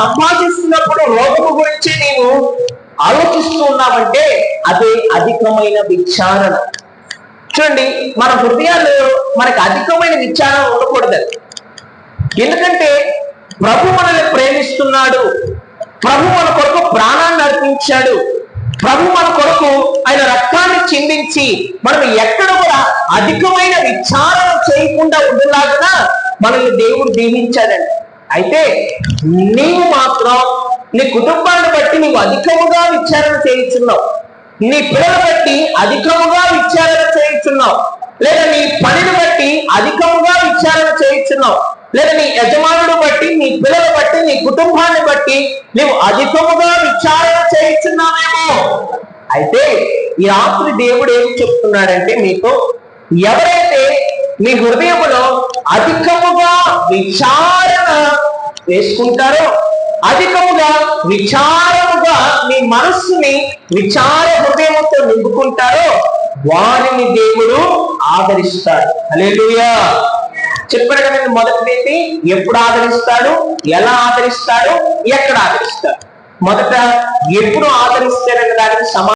సంభాషిస్తున్నప్పుడు రోగము గురించి నీవు ఆలోచిస్తూ ఉన్నావంటే అదే అధికమైన విచారణ. చూడండి, మన హృదయాల్లో మనకు అధికమైన విచారణ ఉండకూడదు. ఎందుకంటే ప్రభు మనల్ని ప్రేమిస్తున్నాడు, ప్రభు మన కొరకు ప్రాణాన్ని అర్పించాడు, ప్రభు మన కొరకు ఆయన రక్తాన్ని చిందించి మనం ఎక్కడ కూడా అధికమైన విచారణ చేయకుండా ఉండేలాగా మనల్ని దేవుడు దీవించాడండి. అయితే నీవు మాత్రం నీ కుటుంబాన్ని బట్టి నీవు అధికముగా విచారణ చేయించున్నావు, నీ పిల్లలు బట్టి అధికముగా విచారణ చేయించున్నావు, లేదా నీ పనిని బట్టి అధికముగా విచారణ చేయించున్నావు, లేదా నీ యజమానుడు బట్టి, నీ పిల్లలు బట్టి, నీ కుటుంబాన్ని బట్టి నీవు అధికముగా విచారణ చేయించున్నావేమో. అయితే ఈ రాత్రి దేవుడు ఏం చెప్తున్నాడంటే, మీకు ఎవరైతే మీ హృదయంలో అధికముగా విచారణ వేసుకుంటారో, అధికముగా విచారముగా మీ మనస్సుని విచార హృదయంతో నింపుకుంటారో వారిని దేవుడు ఆదరిస్తాడు. హల్లెలూయా. చెప్పాడు కదండి, మొదటిది ఎప్పుడు ఆదరిస్తాడు, ఎలా ఆదరిస్తాడు, ఎక్కడ ఆదరిస్తాడు. మొదట ఎప్పుడు ఆదరిస్తాడనే దానికి